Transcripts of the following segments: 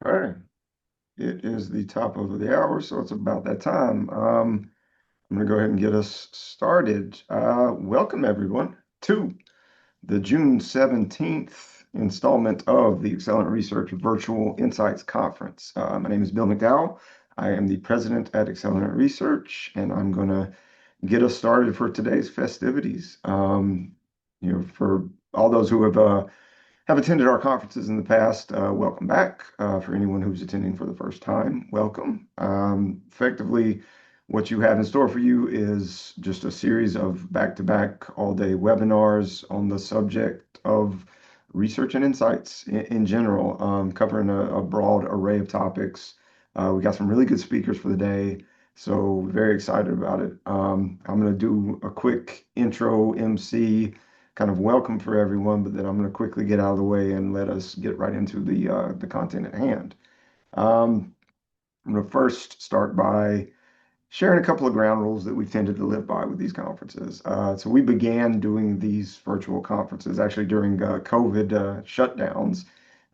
All right. It is the top of the hour, so it's about that time. I'm going to go ahead and get us started. Welcome, everyone, to the June 17th installment of the Accelerant Research Virtual Insights Conference. My name is Bill McDowell. I am the president at Accelerant Research, and I'm going to get us started for today's festivities. For all those who have attended our conferences in the past, welcome back. For anyone who's attending for the first time, welcome. Effectively, what you have in store for you is just a series of back-to-back all-day webinars on the subject of research and insights in general, covering a broad array of topics. We got some really good speakers for the day, so very excited about it. I'm going to do a quick intro MC kind of welcome for everyone, but then I'm going to quickly get out of the way and let us get right into the content at hand. I'm going to first start by sharing a couple of ground rules that we've tended to live by with these conferences. So we began doing these virtual conferences actually during COVID shutdowns,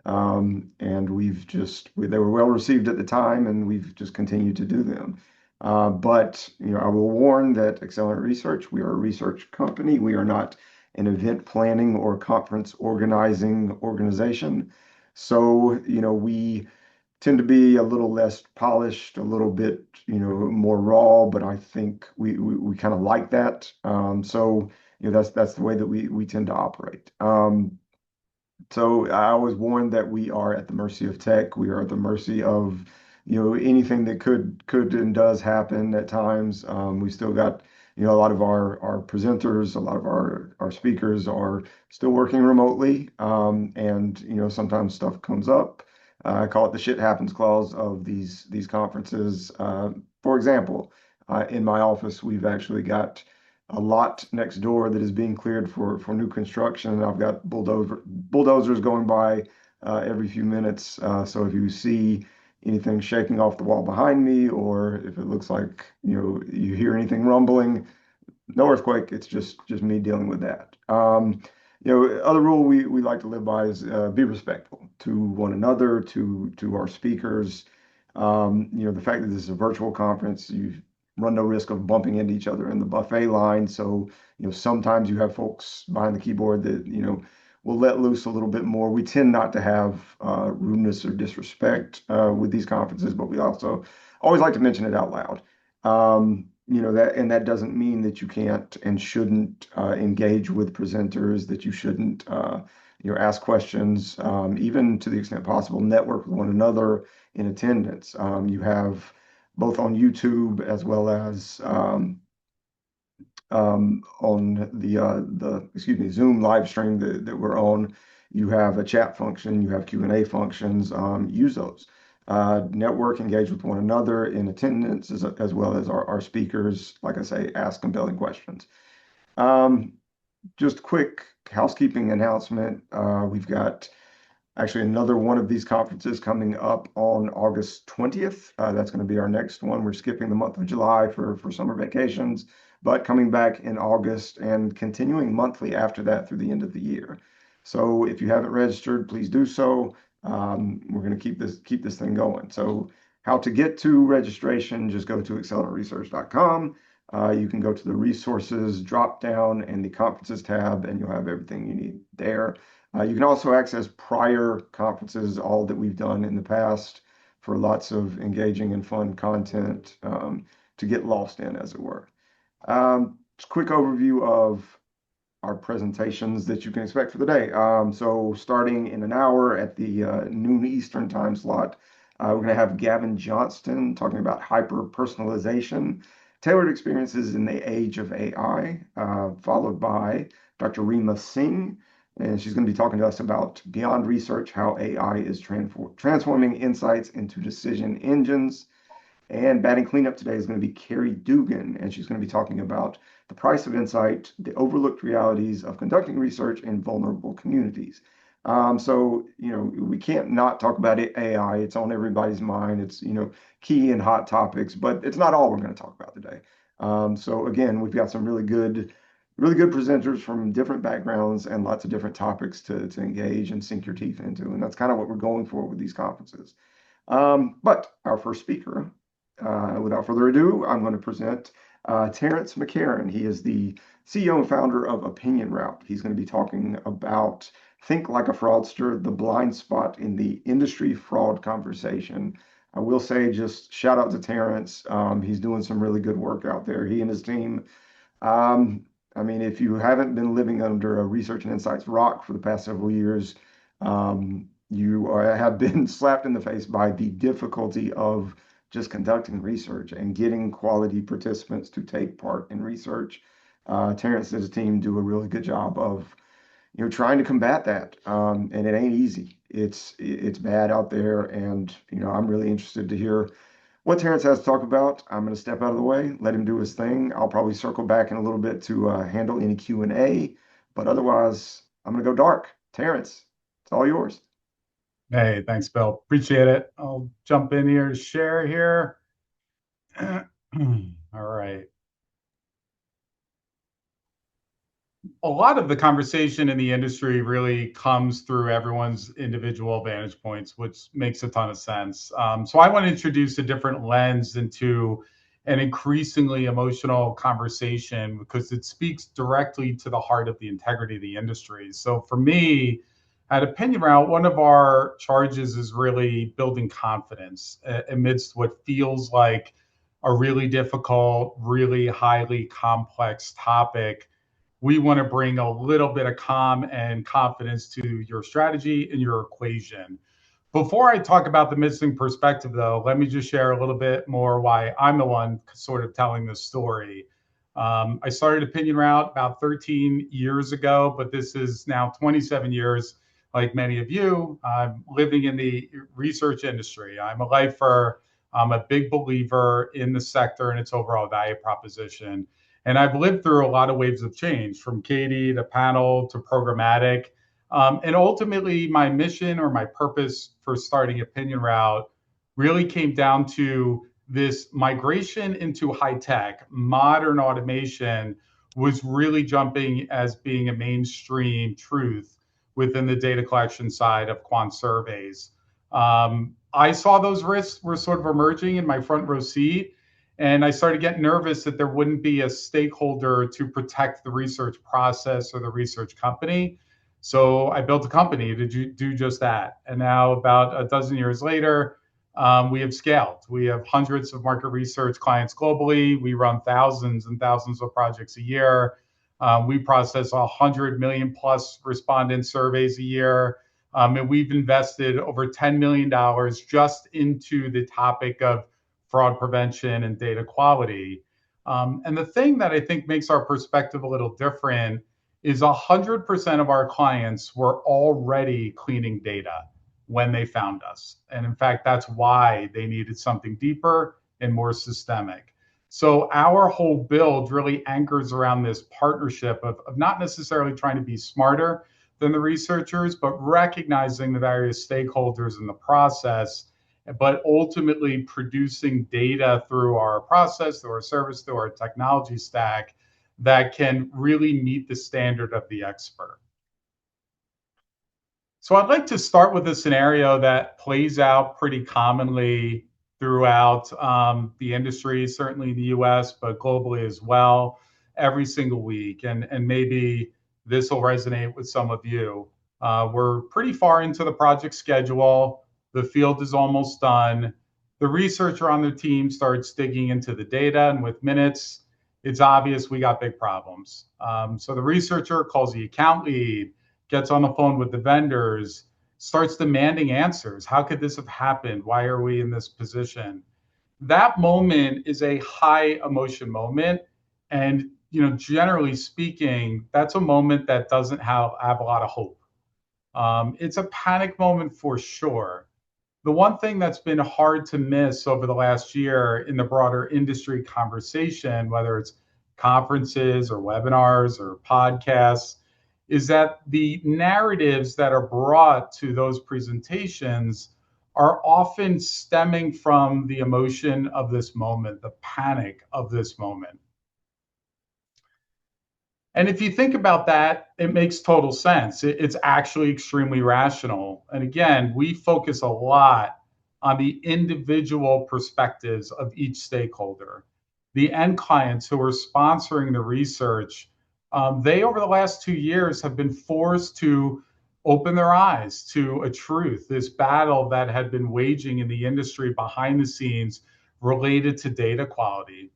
and they were well received at the time, and we've just continued to do them. But I will warn that Accelerant Research, we are a research company. We are not an event planning or conference organizing organization. So, we tend to be a little less polished, a little bit, more raw, but I think we kind of like that. So, that's the way that we tend to operate. So I was warned that we are at the mercy of tech. We are at the mercy of, anything that could and does happen at times. We still got, a lot of our presenters, a lot of our speakers are still working remotely. And, sometimes stuff comes up. I call it the shit happens clause of these conferences. For example, in my office, we've actually got a lot next door that is being cleared for new construction. I've got bulldozers going by every few minutes. So if you see anything shaking off the wall behind me, or if it looks like you hear anything rumbling, no earthquake. It's just me dealing with that. Other rule we like to live by is be respectful to one another, to our speakers. The fact that this is a virtual conference, you run no risk of bumping into each other in the buffet line. So, sometimes you have folks behind the keyboard that, will let loose a little bit more. We tend not to have rudeness or disrespect with these conferences, but we also always like to mention it out loud. That doesn't mean that you can't and shouldn't engage with presenters, that you shouldn't, ask questions, even to the extent possible, network with one another in attendance. You have both on YouTube as well as on the Zoom live stream that we're on. You have a chat function, you have Q&A functions. Use those. Network, engage with one another in attendance as well as our speakers. Like I say, ask compelling questions. Just quick housekeeping announcement. We've got actually another one of these conferences coming up on August 20th. That's going to be our next one. We're skipping the month of July for summer vacations, but coming back in August and continuing monthly after that through the end of the year. So if you haven't registered, please do so. We're going to keep this thing going. So how to get to registration, just go to accelerantresearch.com. You can go to the resources drop down and the conferences tab, and you'll have everything you need there. You can also access prior conferences, all that we've done in the past, for lots of engaging and fun content to get lost in, as it were. Just a quick overview of our presentations that you can expect for the day. So starting in an hour at the noon Eastern time slot, we're going to have Gavin Johnston talking about hyper-personalization, tailored experiences in the age of AI, followed by Dr. Reema Singh. And she's going to be talking to us about beyond research, how AI is transforming insights into decision engines. And batting cleanup today is going to be Carrie Dugan, and she's going to be talking about the price of insight, the overlooked realities of conducting research in vulnerable communities. So, we can't not talk about AI. It's on everybody's mind. It's, key and hot topics, but it's not all we're going to talk about today. So again, we've got some really good really good presenters from different backgrounds and lots of different topics to engage and sink your teeth into. And that's kind of what we're going for with these conferences. But our first speaker, without further ado, I'm going to present Terence McCarron. He is the CEO and founder of Opinion Route. He's going to be talking about Think Like a Fraudster, the blind spot in the industry fraud conversation. I will say just shout out to Terence. He's doing some really good work out there. He and his team. Um, I mean, if you haven't been living under a research and insights rock for the past several years, have been slapped in the face by the difficulty of just conducting research and getting quality participants to take part in research. Terrence and his team do a really good job of, trying to combat that. And it ain't easy. It's bad out there, and I'm really interested to hear what Terrence has to talk about. I'm going to step out of the way, let him do his thing. I'll probably circle back in a little bit to handle any Q&A, but otherwise, I'm going to go dark. Terrence, it's all yours. Hey, thanks, Bill. Appreciate it. I'll jump in here to share here. All right. A lot of the conversation in the industry really comes through everyone's individual vantage points, which makes a ton of sense. So I want to introduce a different lens into an increasingly emotional conversation because it speaks directly to the heart of the integrity of the industry. So for me, at Opinion Route, one of our charges is really building confidence amidst what feels like a really difficult, really highly complex topic. We want to bring a little bit of calm and confidence to your strategy and your equation. Before I talk about the missing perspective, though, let me just share a little bit more why I'm the one sort of telling this story. I started Opinion Route about 13 years ago, but this is now 27 years. Like many of you, I'm living in the research industry. I'm a lifer. I'm a big believer in the sector and its overall value proposition. And I've lived through a lot of waves of change, from Katie to panel to programmatic. And ultimately, my mission or my purpose for starting Opinion Route really came down to this migration into high tech. Modern automation was really jumping as being a mainstream truth within the data collection side of quant surveys. I saw those risks were sort of emerging in my front row seat. And I started getting nervous that there wouldn't be a stakeholder to protect the research process or the research company. So I built a company to do just that. And now, about a dozen years later, we have scaled. We have hundreds of market research clients globally. We run thousands and thousands of projects a year. We process 100 million plus respondent surveys a year. And we've invested over $10 million just into the topic of fraud prevention and data quality. And the thing that I think makes our perspective a little different is 100% of our clients were already cleaning data when they found us. And in fact, that's why they needed something deeper and more systemic. So our whole build really anchors around this partnership of not necessarily trying to be smarter than the researchers, but recognizing the various stakeholders in the process, but ultimately producing data through our process, through our service, through our technology stack that can really meet the standard of the expert. So I'd like to start with a scenario that plays out pretty commonly throughout the industry, certainly in the US, but globally as well, every single week. And maybe this will resonate with some of you. We're pretty far into the project schedule. The field is almost done. The researcher on the team starts digging into the data, and with minutes, it's obvious we got big problems. So the researcher calls the account lead, gets on the phone with the vendors, starts demanding answers. How could this have happened? Why are we in this position? That moment is a high emotion moment. And generally speaking, that's a moment that doesn't have a lot of hope. It's a panic moment for sure. The one thing that's been hard to miss over the last year in the broader industry conversation, whether it's conferences or webinars or podcasts, is that the narratives that are brought to those presentations are often stemming from the emotion of this moment, the panic of this moment. And if you think about that, it makes total sense. It's actually extremely rational. And again, we focus a lot on the individual perspectives of each stakeholder. The end clients who are sponsoring the research, they over the last 2 years have been forced to open their eyes to a truth, this battle that had been waging in the industry behind the scenes related to data quality.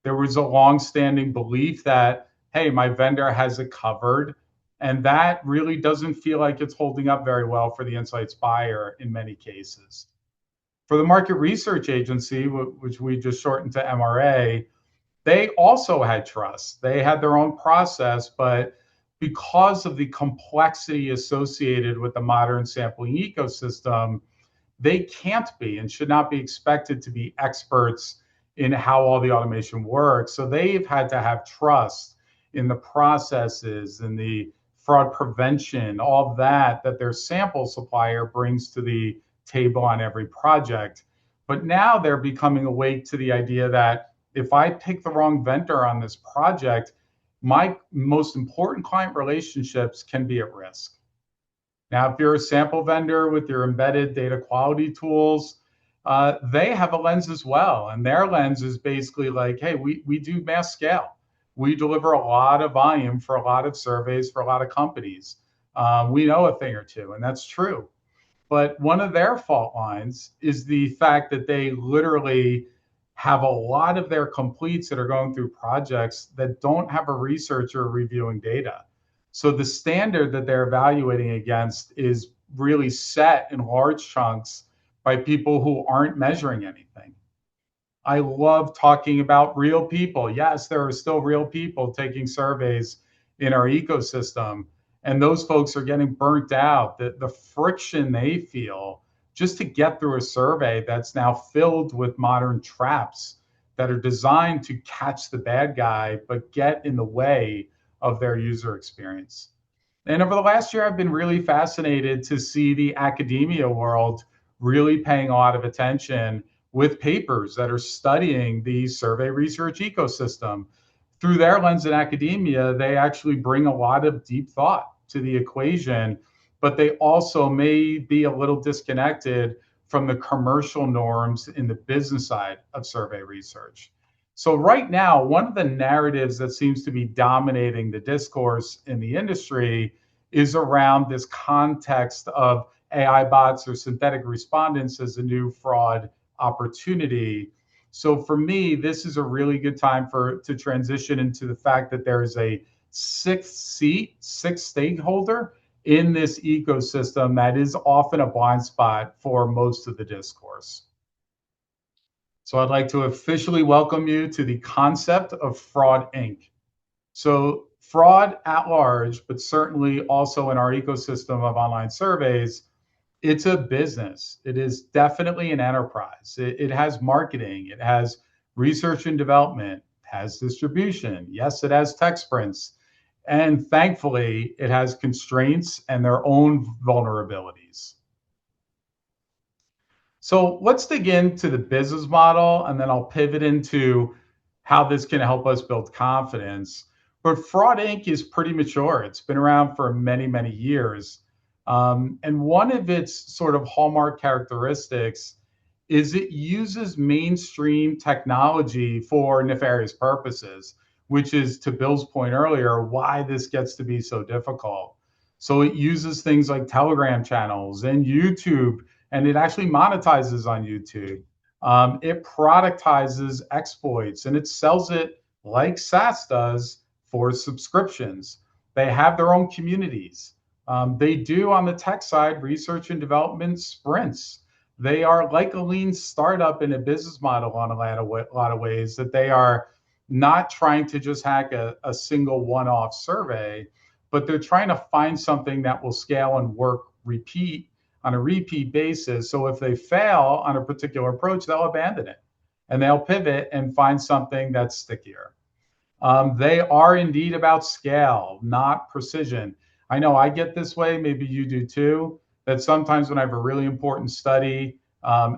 There was a long-standing belief that, hey, my vendor has it covered. And that really doesn't feel like it's holding up very well for the insights buyer in many cases. For the market research agency, which we just shortened to MRA, they also had trust. They had their own process, but because of the complexity associated with the modern sampling ecosystem, they can't be and should not be expected to be experts in how all the automation works. So they've had to have trust in the processes and the fraud prevention, all that their sample supplier brings to the table on every project. But now they're becoming awake to the idea that if I pick the wrong vendor on this project, my most important client relationships can be at risk. Now, if you're a sample vendor with your embedded data quality tools, they have a lens as well. And their lens is basically like, hey, we do mass scale. We deliver a lot of volume for a lot of surveys for a lot of companies. We know a thing or two, and that's true. But one of their fault lines is the fact that they literally have a lot of their completes that are going through projects that don't have a researcher reviewing data. So the standard that they're evaluating against is really set in large chunks by people who aren't measuring anything. I love talking about real people. Yes, there are still real people taking surveys in our ecosystem, and those folks are getting burnt out. The friction they feel just to get through a survey that's now filled with modern traps that are designed to catch the bad guy, but get in the way of their user experience. And over the last year, I've been really fascinated to see the academia world really paying a lot of attention with papers that are studying the survey research ecosystem. Through their lens in academia, they actually bring a lot of deep thought to the equation, but they also may be a little disconnected from the commercial norms in the business side of survey research. So, right now, one of the narratives that seems to be dominating the discourse in the industry is around this context of AI bots or synthetic respondents as a new fraud opportunity. So for me, this is a really good time to transition into the fact that there is a sixth stakeholder in this ecosystem that is often a blind spot for most of the discourse. So I'd like to officially welcome you to the concept of Fraud Inc. So fraud at large, but certainly also in our ecosystem of online surveys, it's a business. It is definitely an enterprise. It has marketing, it has research and development, it has distribution. Yes, it has tech sprints. And thankfully, it has constraints and their own vulnerabilities. So let's dig into the business model, and then I'll pivot into how this can help us build confidence. But Fraud Inc. is pretty mature. It's been around for many, many years. And one of its sort of hallmark characteristics is it uses mainstream technology for nefarious purposes, which is, to Bill's point earlier, why this gets to be so difficult. So it uses things like Telegram channels and YouTube, and it actually monetizes on YouTube. It productizes exploits and it sells it like SaaS does for subscriptions. They have their own communities. They do on the tech side research and development sprints. They are like a lean startup in a business model on a lot of ways, that they are not trying to just hack a single one-off survey, but they're trying to find something that will scale and work on a repeat basis. So if they fail on a particular approach, they'll abandon it and they'll pivot and find something that's stickier. They are indeed about scale, not precision. I know I get this way, maybe you do too, that sometimes when I have a really important study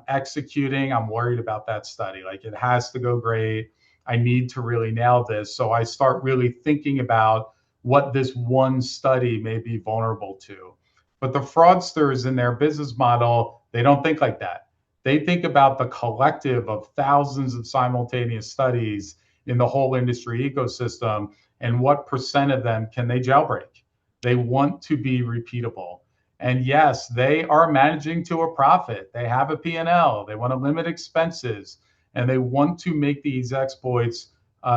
executing, I'm worried about that study. Like it has to go great. I need to really nail this. So I start really thinking about what this one study may be vulnerable to. But the fraudsters in their business model, they don't think like that. They think about the collective of thousands of simultaneous studies in the whole industry ecosystem and what percent of them can they jailbreak. They want to be repeatable. And yes, they are managing to a profit. They have a P&L. They want to limit expenses, and they want to make these exploits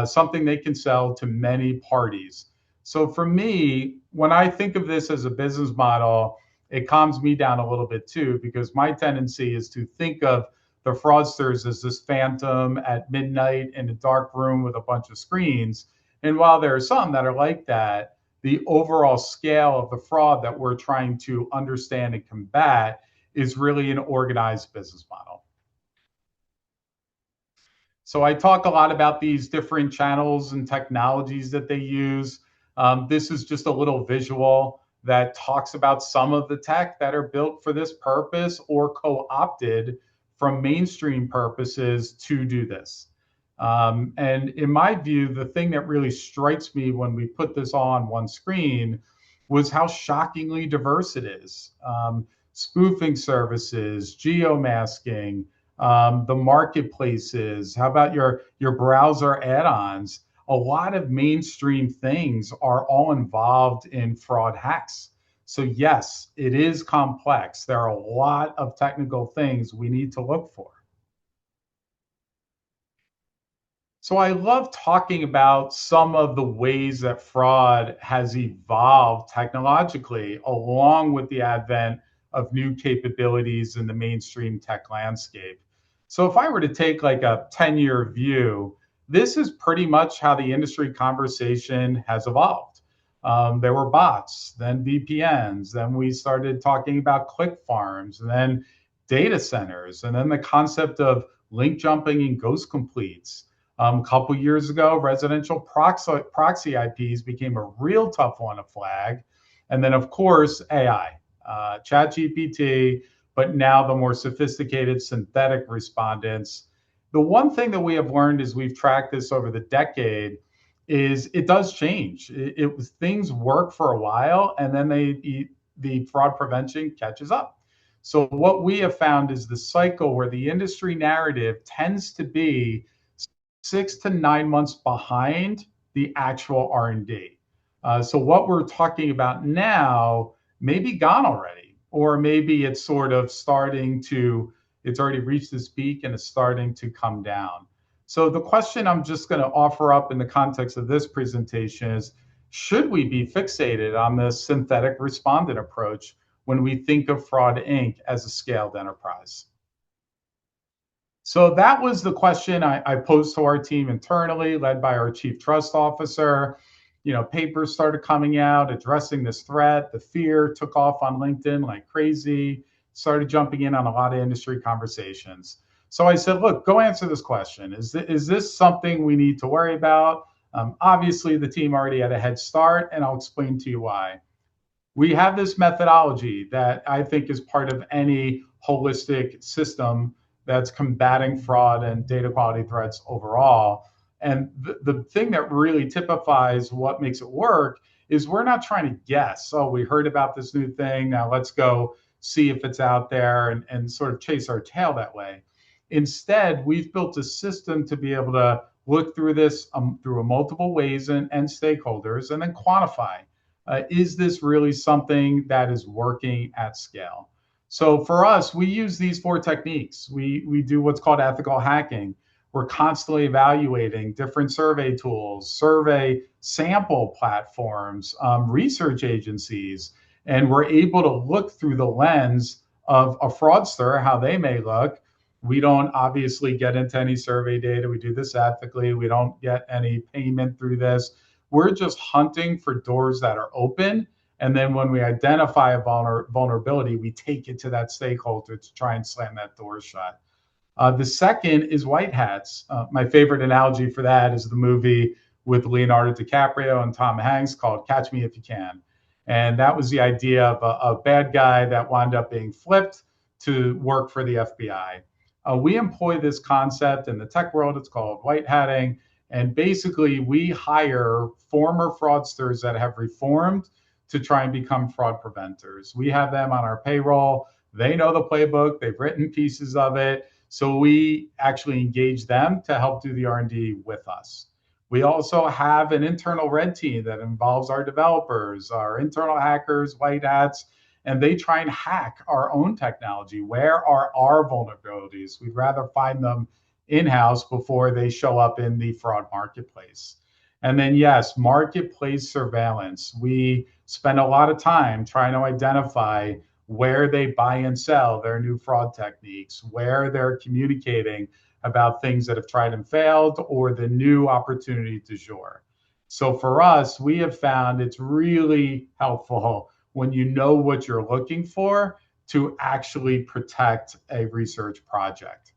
something they can sell to many parties. So for me, when I think of this as a business model, it calms me down a little bit too, because my tendency is to think of the fraudsters as this phantom at midnight in a dark room with a bunch of screens. And while there are some that are like that, the overall scale of the fraud that we're trying to understand and combat is really an organized business model. So I talk a lot about these different channels and technologies that they use. This is just a little visual that talks about some of the tech that are built for this purpose or co-opted from mainstream purposes to do this. And in my view, the thing that really strikes me when we put this all on one screen was how shockingly diverse it is. Spoofing services, geomasking, the marketplaces. How about your browser add-ons? A lot of mainstream things are all involved in fraud hacks. So yes, it is complex. There are a lot of technical things we need to look for. So I love talking about some of the ways that fraud has evolved technologically along with the advent of new capabilities in the mainstream tech landscape. So if I were to take like a 10-year view, this is pretty much how the industry conversation has evolved. There were bots, then VPNs, then we started talking about click farms, and then data centers, and then the concept of link jumping and ghost completes. A couple years ago, residential proxy IPs became a real tough one to flag. And then, of course, AI, ChatGPT, but now the more sophisticated synthetic respondents. The one thing that we have learned as we've tracked this over the decade is it does change. Things work for a while, and then the fraud prevention catches up. So what we have found is the cycle where the industry narrative tends to be 6 to 9 months behind the actual R&D. So what we're talking about now may be gone already, or maybe it's sort of it's already reached this peak and it's starting to come down. So the question I'm just going to offer up in the context of this presentation is, should we be fixated on this synthetic respondent approach when we think of Fraud Inc. as a scaled enterprise? So that was the question I posed to our team internally, led by our chief trust officer. Papers started coming out addressing this threat. The fear took off on LinkedIn like crazy, started jumping in on a lot of industry conversations. So I said, look, go answer this question. Is this something we need to worry about? Obviously, the team already had a head start, and I'll explain to you why. We have this methodology that I think is part of any holistic system that's combating fraud and data quality threats overall. And the thing that really typifies what makes it work is we're not trying to guess, oh, we heard about this new thing, now let's go see if it's out there and sort of chase our tail that way. Instead, we've built a system to be able to look through this through multiple ways and stakeholders and then quantify. Is this really something that is working at scale? So for us, we use these 4 techniques. We do what's called ethical hacking. We're constantly evaluating different survey tools, survey sample platforms, research agencies, and we're able to look through the lens of a fraudster, how they may look. We don't obviously get into any survey data. We do this ethically. We don't get any payment through this. We're just hunting for doors that are open. And then when we identify a vulnerability, we take it to that stakeholder to try and slam that door shut. The second is white hats. My favorite analogy for that is the movie with Leonardo DiCaprio and Tom Hanks called Catch Me If You Can. And that was the idea of a bad guy that wound up being flipped to work for the FBI. We employ this concept in the tech world. It's called white hatting. And basically, we hire former fraudsters that have reformed to try and become fraud preventers. We have them on our payroll. They know the playbook. They've written pieces of it. So we actually engage them to help do the R&D with us. We also have an internal red team that involves our developers, our internal hackers, white hats, and they try and hack our own technology. Where are our vulnerabilities? We'd rather find them in-house before they show up in the fraud marketplace. And then, yes, marketplace surveillance. We spend a lot of time trying to identify where they buy and sell their new fraud techniques, where they're communicating about things that have tried and failed, or the new opportunity du jour. So for us, we have found it's really helpful when you know what you're looking for to actually protect a research project.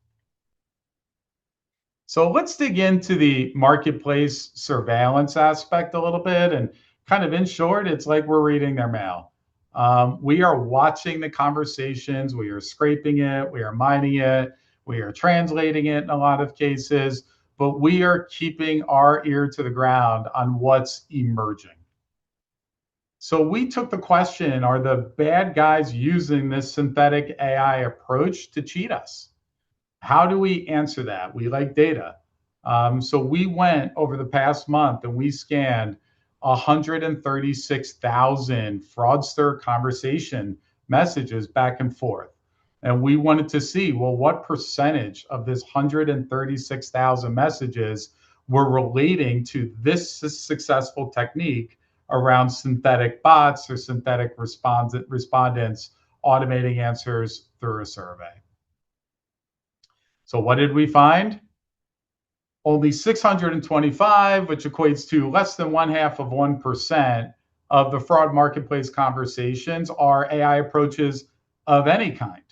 So let's dig into the marketplace surveillance aspect a little bit. And kind of in short, it's like we're reading their mail. We are watching the conversations, we are scraping it, we are mining it, we are translating it in a lot of cases, but we are keeping our ear to the ground on what's emerging. So we took the question, are the bad guys using this synthetic AI approach to cheat us? How do we answer that? We like data. So we went over the past month and we scanned 136,000 fraudster conversation messages back and forth. And we wanted to see, well, what percentage of this 136,000 messages were relating to this successful technique around synthetic bots or synthetic respondents automating answers through a survey. So what did we find? Only 625, which equates to less than 1/2 of 1% of the fraud marketplace conversations are AI approaches of any kind.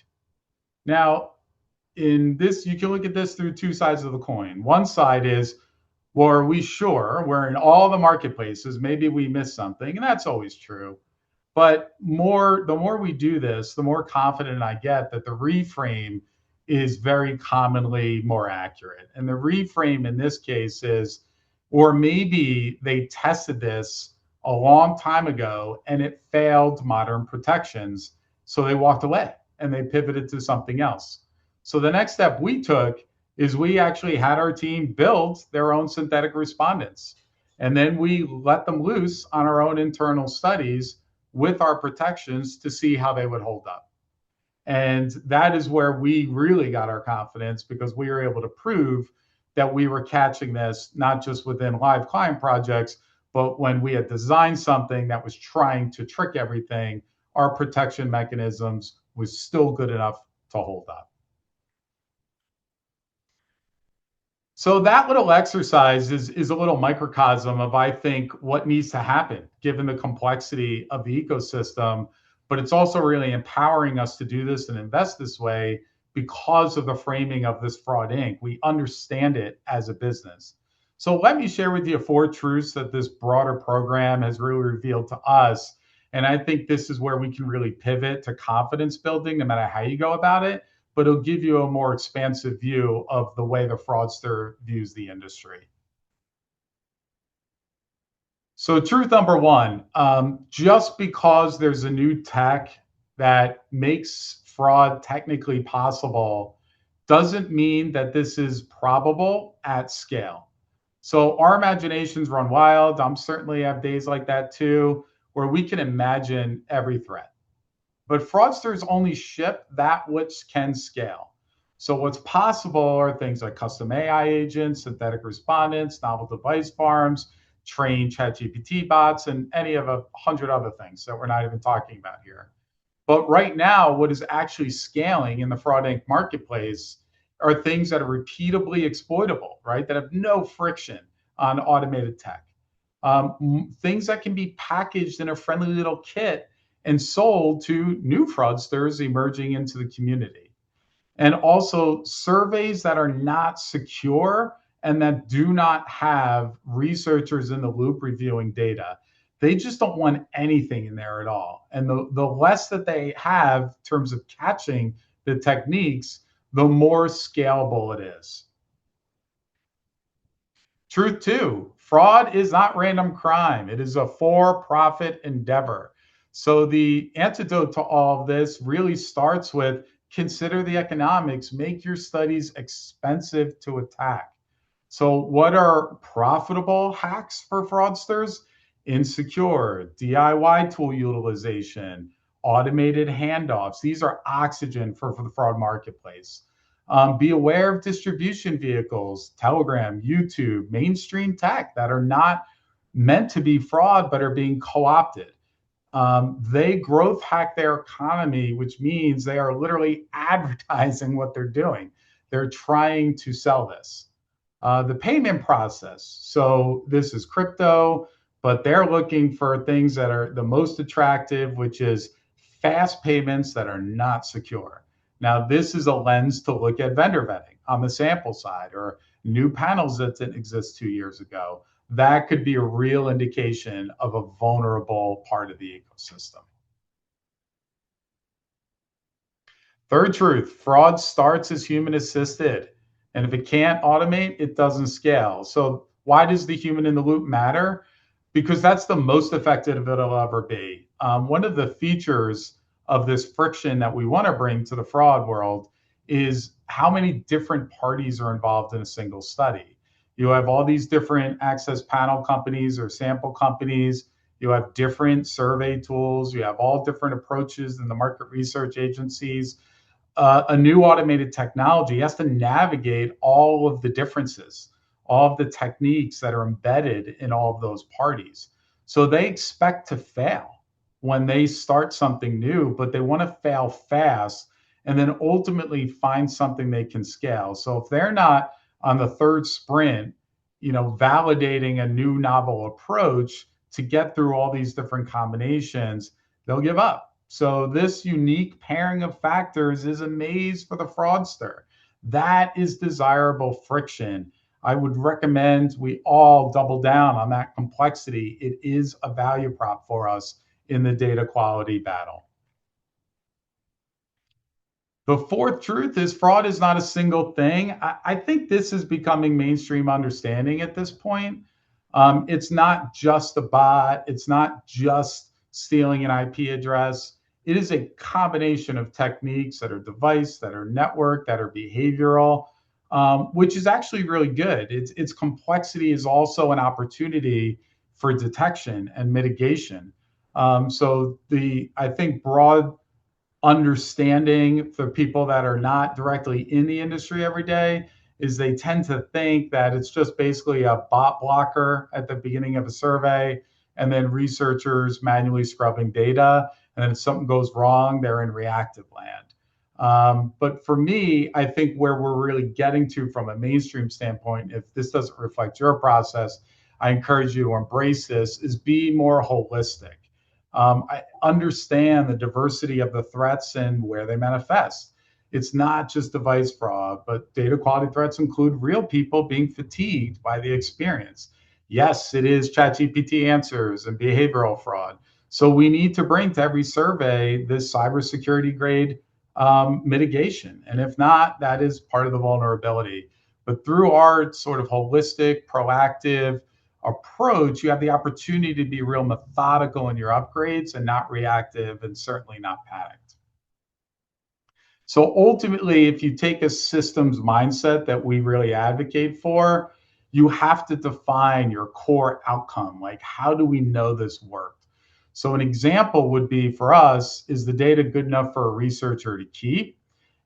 Now, in this, you can look at this through two sides of the coin. One side is, well, are we sure we're in all the marketplaces? Maybe we missed something, and that's always true. But the more we do this, the more confident I get that the reframe is very commonly more accurate. And the reframe in this case is, or maybe they tested this a long time ago and it failed modern protections. So they walked away and they pivoted to something else. So the next step we took is we actually had our team build their own synthetic respondents. And then we let them loose on our own internal studies with our protections to see how they would hold up. And that is where we really got our confidence, because we were able to prove that we were catching this not just within live client projects, but when we had designed something that was trying to trick everything, our protection mechanisms was still good enough to hold up. So that little exercise is a little microcosm of, I think, what needs to happen given the complexity of the ecosystem. But it's also really empowering us to do this and invest this way because of the framing of this Fraud Inc. We understand it as a business. So let me share with you 4 truths that this broader program has really revealed to us. And I think this is where we can really pivot to confidence building, no matter how you go about it, but it'll give you a more expansive view of the way the fraudster views the industry. So truth number 1, just because there's a new tech that makes fraud technically possible doesn't mean that this is probable at scale. So our imaginations run wild. I'm certainly have days like that too, where we can imagine every threat. But fraudsters only ship that which can scale. So what's possible are things like custom AI agents, synthetic respondents, novel device farms, trained ChatGPT bots, and any of 100 other things that we're not even talking about here. But right now, what is actually scaling in the Fraud Inc. marketplace are things that are repeatably exploitable, right? That have no friction on automated tech. Things that can be packaged in a friendly little kit and sold to new fraudsters emerging into the community. And also surveys that are not secure and that do not have researchers in the loop reviewing data. They just don't want anything in there at all. And the less that they have in terms of catching the techniques, the more scalable it is. Truth two, fraud is not random crime. It is a for-profit endeavor. So the antidote to all of this really starts with consider the economics, make your studies expensive to attack. So, what are profitable hacks for fraudsters? Insecure, DIY tool utilization, automated handoffs. These are oxygen for the fraud marketplace. Be aware of distribution vehicles, Telegram, YouTube, mainstream tech that are not meant to be fraud but are being co opted. They growth hack their economy, which means they are literally advertising what they're doing. They're trying to sell this. The payment process. So this is crypto, but they're looking for things that are the most attractive, which is fast payments that are not secure. Now, this is a lens to look at vendor vetting on the sample side or new panels that didn't exist 2 years ago. That could be a real indication of a vulnerable part of the ecosystem. Third truth, fraud starts as human assisted. And if it can't automate, it doesn't scale. So, why does the human in the loop matter? Because that's the most effective it'll ever be. One of the features of this friction that we want to bring to the fraud world is how many different parties are involved in a single study. You have all these different access panel companies or sample companies. You have different survey tools. You have all different approaches in the market research agencies. A new automated technology has to navigate all of the differences, all of the techniques that are embedded in all of those parties. So they expect to fail when they start something new, but they want to fail fast and then ultimately find something they can scale. So if they're not on the third sprint, validating a new novel approach to get through all these different combinations, they'll give up. So this unique pairing of factors is a maze for the fraudster. That is desirable friction. I would recommend we all double down on that complexity. It is a value prop for us in the data quality battle. The fourth truth is fraud is not a single thing. I think this is becoming mainstream understanding at this point. It's not just a bot, it's not just stealing an IP address. It is a combination of techniques that are device, that are network, that are behavioral, which is actually really good. Its complexity is also an opportunity for detection and mitigation. So I think broad understanding for people that are not directly in the industry every day is they tend to think that it's just basically a bot blocker at the beginning of a survey and then researchers manually scrubbing data. And then if something goes wrong, they're in reactive land. But for me, I think where we're really getting to from a mainstream standpoint, if this doesn't reflect your process, I encourage you to embrace this, is be more holistic. I understand the diversity of the threats and where they manifest. It's not just device fraud, but data quality threats include real people being fatigued by the experience. Yes, it is ChatGPT answers and behavioral fraud. So we need to bring to every survey this cybersecurity grade mitigation. And if not, that is part of the vulnerability. But through our sort of holistic, proactive, approach, you have the opportunity to be real methodical in your upgrades and not reactive and certainly not panicked. So ultimately, if you take a systems mindset that we really advocate for, you have to define your core outcome. Like, how do we know this worked? So an example would be for us, is the data good enough for a researcher to keep?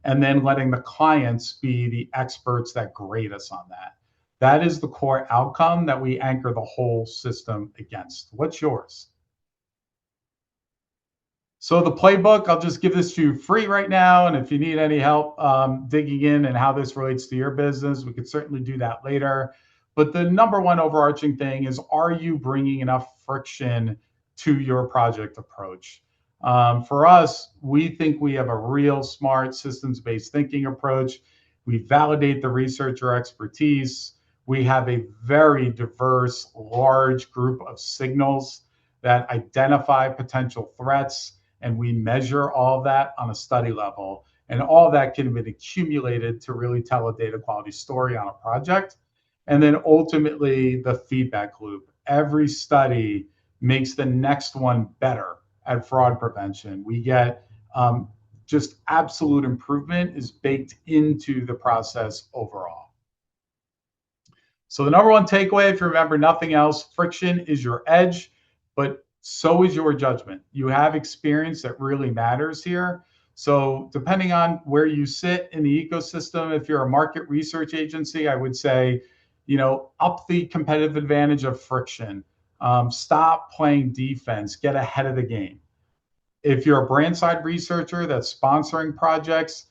And then letting the clients be the experts that grade us on that. That is the core outcome that we anchor the whole system against. What's yours? So the playbook, I'll just give this to you free right now. And if you need any help digging in and how this relates to your business, we could certainly do that later. But the number one overarching thing is, are you bringing enough friction to your project approach? For us, we think we have a real smart systems-based thinking approach. We validate the researcher expertise. We have a very diverse, large group of signals that identify potential threats, and we measure all of that on a study level. And all of that can be accumulated to really tell a data quality story on a project. And then ultimately, the feedback loop. Every study makes the next one better at fraud prevention. We get just absolute improvement is baked into the process overall. So the number one takeaway, if you remember nothing else, friction is your edge, but so is your judgment. You have experience that really matters here. So depending on where you sit in the ecosystem, if you're a market research agency, I would say, up the competitive advantage of friction. Stop playing defense. Get ahead of the game. If you're a brand side researcher that's sponsoring projects,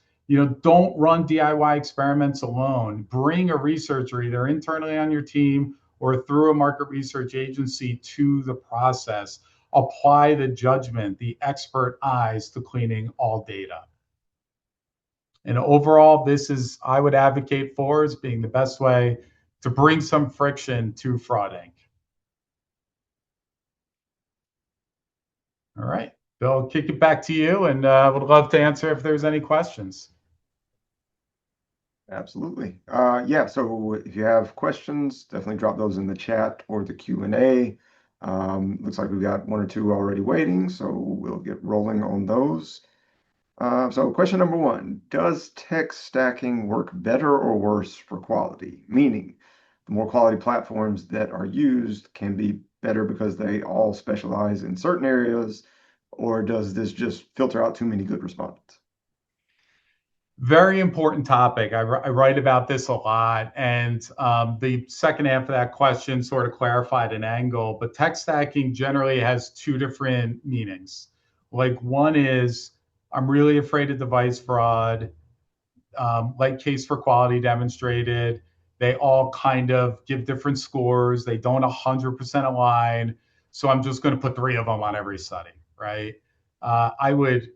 don't run DIY experiments alone. Bring a researcher either internally on your team or through a market research agency to the process. Apply the judgment, the expert eyes to cleaning all data. And overall, this is, I would advocate for as being the best way to bring some friction to Fraud Inc. All right, Bill, I'll kick it back to you, and would love to answer if there's any questions. Absolutely. Yeah, so if you have questions, definitely drop those in the chat or the Q&A. Looks like we've got one or two already waiting, so we'll get rolling on those. So question number one, does tech stacking work better or worse for quality? Meaning, the more quality platforms that are used can be better because they all specialize in certain areas, or does this just filter out too many good respondents? Very important topic. I write about this a lot. And the second half of that question sort of clarified an angle, but tech stacking generally has two different meanings. Like one is, I'm really afraid of device fraud, like case for quality demonstrated. They all kind of give different scores. They don't 100% align. So I'm just going to put three of them on every study, right? I would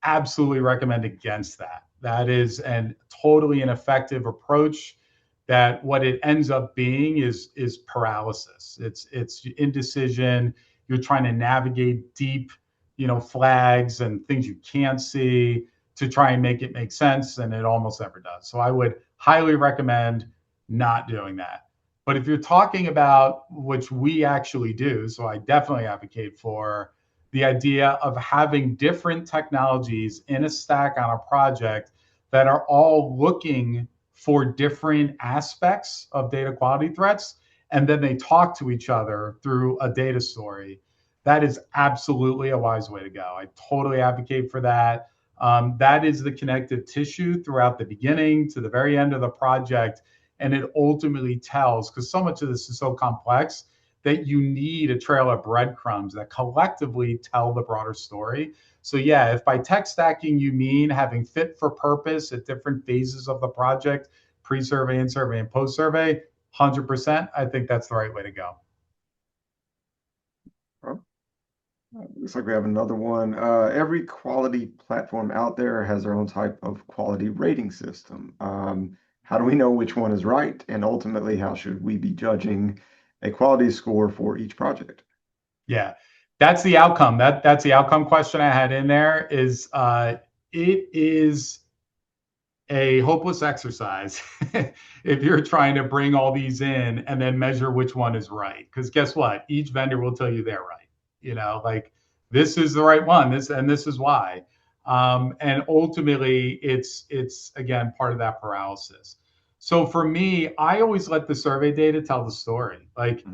absolutely recommend against that. That is an totally ineffective approach. That what it ends up being is paralysis. It's indecision. You're trying to navigate deep, flags and things you can't see to try and make it make sense, and it almost never does. So I would highly recommend not doing that. But if you're talking about, which we actually do, so I definitely advocate for the idea of having different technologies in a stack on a project that are all looking for different aspects of data quality threats, and then they talk to each other through a data story. That is absolutely a wise way to go. I totally advocate for that. That is the connective tissue throughout the beginning to the very end of the project. And it ultimately tells, because so much of this is so complex, that you need a trail of breadcrumbs that collectively tell the broader story. So, yeah, if by tech stacking you mean having fit for purpose at different phases of the project, pre survey, in survey, and post survey, 100%, I think that's the right way to go. Well, looks like we have another one. Every quality platform out there has their own type of quality rating system. How do we know which one is right? And ultimately, how should we be judging a quality score for each project? Yeah, that's the outcome. That's the outcome question I had in there. It is a hopeless exercise if you're trying to bring all these in and then measure which one is right. Because guess what? Each vendor will tell you they're right. Like this is the right one. This is why. And ultimately, it's again part of that paralysis. So for me, I always let the survey data tell the story. Like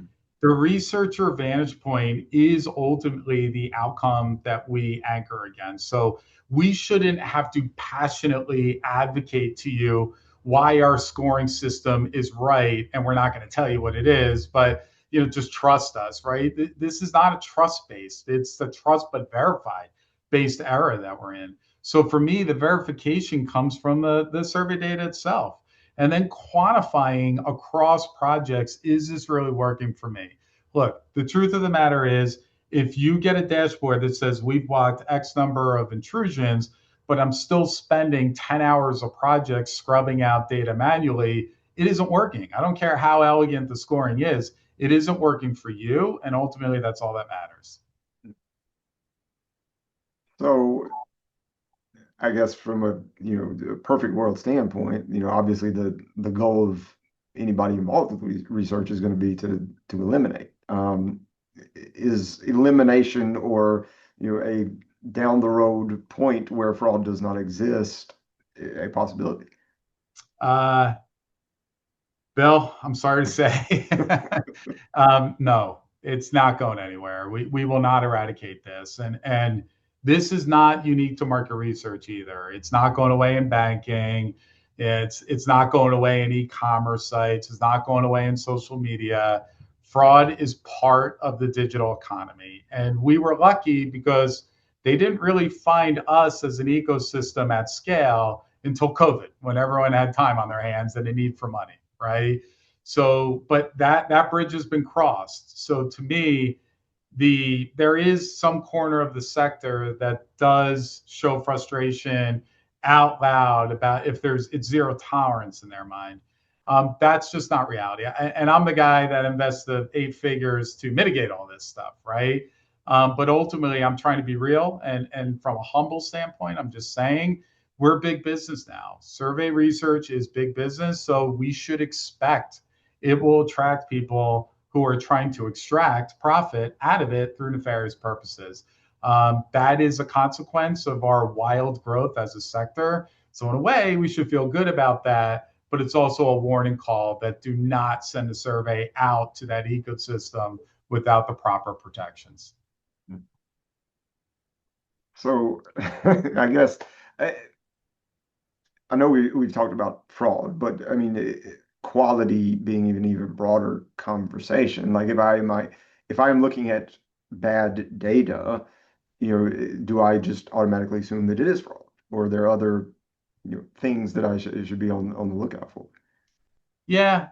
the researcher vantage point is ultimately the outcome that we anchor against. So we shouldn't have to passionately advocate to you why our scoring system is right, and we're not going to tell you what it is, but just trust us, right? This is not a trust based, it's the trust but verified based era that we're in. So for me, the verification comes from the survey data itself, and then quantifying across projects, is this really working for me? Look, the truth of the matter is, if you get a dashboard that says we've blocked X number of intrusions, but I'm still spending 10 hours of projects scrubbing out data manually, it isn't working. I don't care how elegant the scoring is, it isn't working for you. And ultimately, that's all that matters. So I guess from a perfect world standpoint, obviously the goal of anybody involved with research is going to be to eliminate. Is elimination or a down the road point where fraud does not exist a possibility? Uh, Bill, I'm sorry to say, no, it's not going anywhere. We will not eradicate this, and this is not unique to market research either. It's not going away in banking. It's not going away in e-commerce sites. It's not going away in social media. Fraud is part of the digital economy, and we were lucky because they didn't really find us as an ecosystem at scale until COVID, when everyone had time on their hands and a need for money, right? So, but that bridge has been crossed. So to me, there is some corner of the sector that does show frustration out loud about if it's zero tolerance in their mind. That's just not reality. And I'm the guy that invests the 8 figures to mitigate all this stuff, right? But ultimately, I'm trying to be real, and from a humble standpoint, I'm just saying we're big business now. Survey research is big business, so we should expect it will attract people who are trying to extract profit out of it through nefarious purposes. That is a consequence of our wild growth as a sector. So, in a way, we should feel good about that. But it's also a warning call that do not send a survey out to that ecosystem without the proper protections. So I guess I, I know we've talked about fraud, but I mean quality being even broader conversation. Like if I am looking at bad data, do I just automatically assume that it is fraud, or are there other things that I should be on the lookout for? Yeah,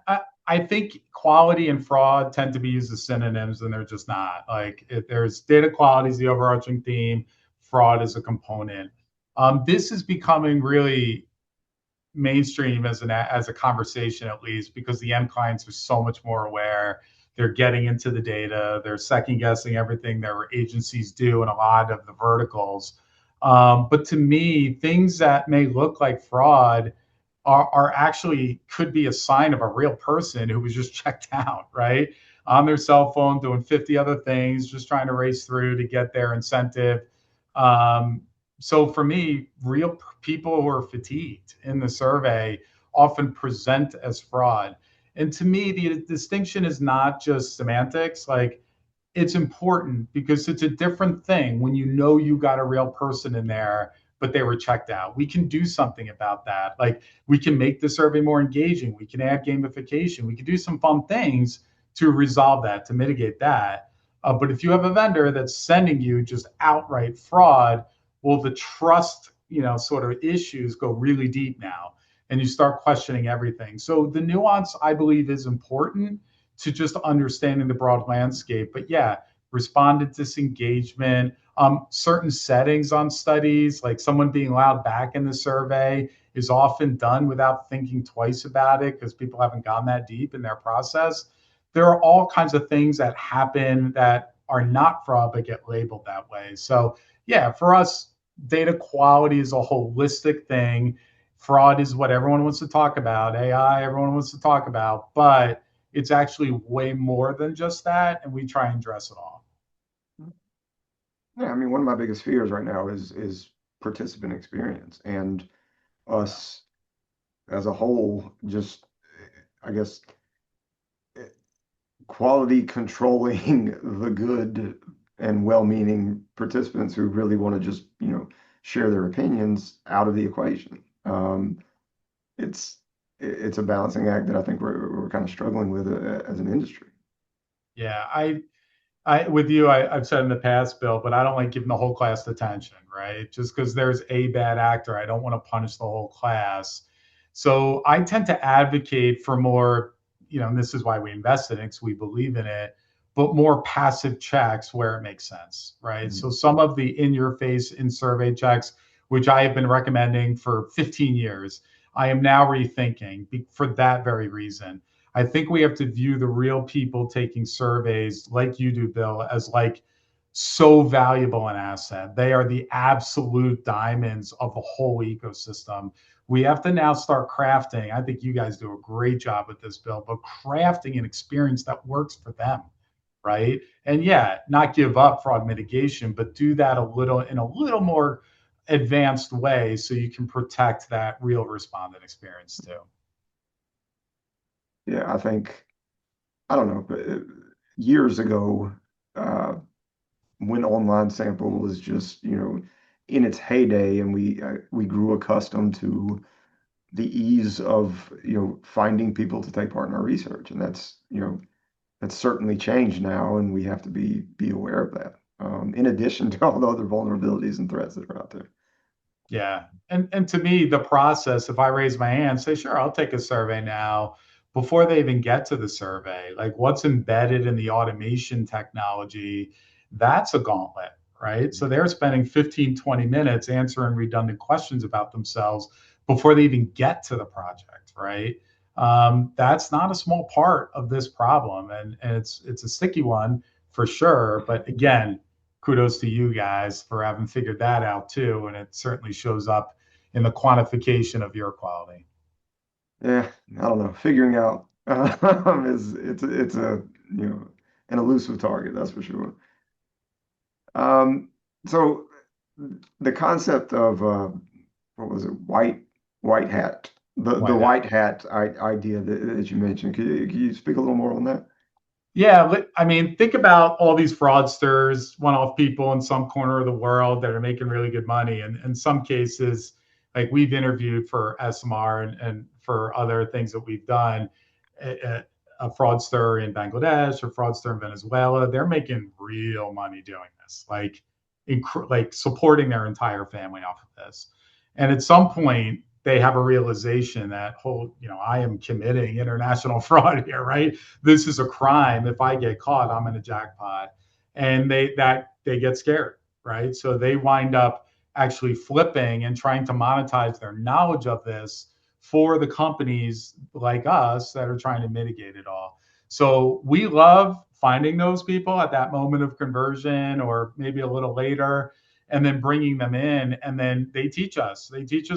I think quality and fraud tend to be used as synonyms, and they're just not. Like, there's data quality is the overarching theme, fraud is a component. This is becoming really mainstream as a conversation, at least because the end clients are so much more aware. They're getting into the data. They're second guessing everything their agencies do in a lot of the verticals. But to me, things that may look like fraud are actually could be a sign of a real person who was just checked out, right? On their cell phone doing 50 other things, just trying to race through to get their incentive. Um, so for me, real people who are fatigued in the survey often present as fraud. And to me, the distinction is not just semantics. Like, it's important because it's a different thing when you know you got a real person in there, but they were checked out. We can do something about that. Like, we can make the survey more engaging. We can add gamification. We can do some fun things to resolve that, to mitigate that. But if you have a vendor that's sending you just outright fraud, well, the trust, sort of issues go really deep now, and you start questioning everything. So the nuance, I believe, is important to just understanding the broad landscape. But yeah, respondent disengagement, certain settings on studies, like someone being allowed back in the survey, is often done without thinking twice about it because people haven't gone that deep in their process. There are all kinds of things that happen that are not fraud but get labeled that way. So, yeah, for us, data quality is a holistic thing. Fraud is what everyone wants to talk about, AI, everyone wants to talk about, but it's actually way more than just that, and we try and dress it all. Yeah, I mean, one of my biggest fears right now is participant experience and Yeah. us as a whole, just I guess quality controlling the good and well-meaning participants who really want to just, share their opinions out of the equation. It's it's a balancing act that I think we're kind of struggling with as an industry. Yeah, I with you, I've said in the past, Bill, but I don't like giving the whole class attention, right? Just because there's a bad actor, I don't want to punish the whole class. So I tend to advocate for more, and this is why we invest in it, because we believe in it, but more passive checks where it makes sense, right? Mhm. So some of the in your face in survey checks, which I have been recommending for 15 years, I am now rethinking for that very reason. I think we have to view the real people taking surveys like you do, Bill, as like so valuable an asset. They are the absolute diamonds of the whole ecosystem. We have to now start crafting. I think you guys do a great job with this, Bill, but crafting an experience that works for them, right? And yeah, not give up fraud mitigation, but do that a little in a little more advanced way so you can protect that real respondent experience too. Yeah, I think I don't know, but years ago, uh, when online sample was just, in its heyday, and we grew accustomed to the ease of, finding people to take part in our research, and that's certainly changed now, and we have to be aware of that. In addition to all the other vulnerabilities and threats that are out there. Yeah. And to me, the process, if I raise my hand, say, sure, I'll take a survey now, before they even get to the survey, like what's embedded in the automation technology, that's a gauntlet, right? So they're spending 15, 20 minutes answering redundant questions about themselves before they even get to the project, right? That's not a small part of this problem. And it's a sticky one for sure. But again, kudos to you guys for having figured that out too. And it certainly shows up in the quantification of your quality. Yeah, I don't know. Figuring out is it's a an elusive target, that's for sure. Um, so the concept of what was it, white hat, the Why not? white hat idea that you mentioned. Could you speak a little more on that? Yeah, I mean, think about all these fraudsters, one-off people in some corner of the world that are making really good money. And in some cases, like we've interviewed for SMR and for other things that we've done, a fraudster in Bangladesh or fraudster in Venezuela, they're making real money doing this, like supporting their entire family off of this. And at some point, they have a realization that I am committing international fraud here, right? This is a crime. If I get caught, I'm in a jackpot. And they get scared, right? So they wind up actually flipping and trying to monetize their knowledge of this for the companies like us that are trying to mitigate it all. So we love finding those people at that moment of conversion or maybe a little later and then bringing them in, and then they teach us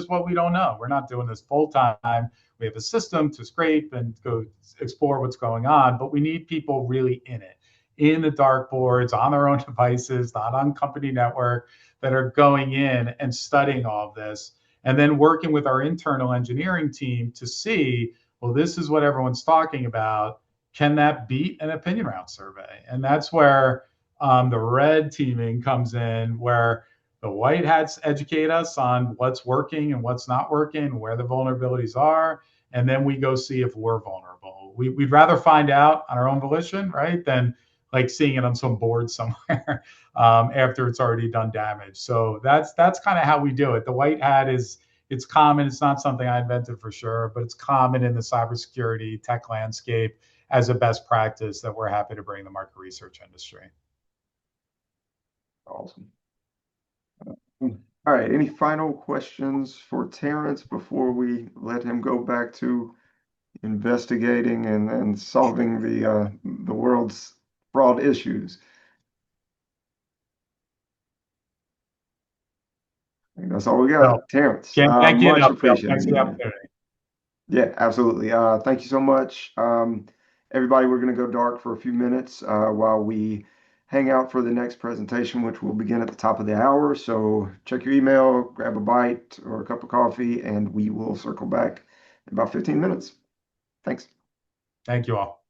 what we don't know. We're not doing this full time. We have a system to scrape and go explore what's going on, but we need people really in it, in the dark boards, on their own devices, not on company network, that are going in and studying all of this, and then working with our internal engineering team to see, well, this is what everyone's talking about. Can that beat an opinion round survey? And that's where the red teaming comes in, where the white hats educate us on what's working and what's not working, where the vulnerabilities are, and then we go see if we're vulnerable. We'd rather find out on our own volition, right, than like seeing it on some board somewhere after it's already done damage. So that's kind of how we do it. The white hat is it's common. It's not something I invented for sure, but it's common in the cybersecurity tech landscape as a best practice that we're happy to bring the market research industry. Awesome. All right. Any final questions for Terrence before we let him go back to investigating and solving the world's fraud issues? I think that's all we So got. Terrence, can't thank you much enough, Bill. appreciated, Thanks for the man. opportunity. Yeah, absolutely. Thank you so much. Everybody, we're going to go dark for a few minutes while we hang out for the next presentation, which will begin at the top of the hour. So check your email, grab a bite or a cup of coffee, and we will circle back in about 15 minutes. Thanks. Thank you all.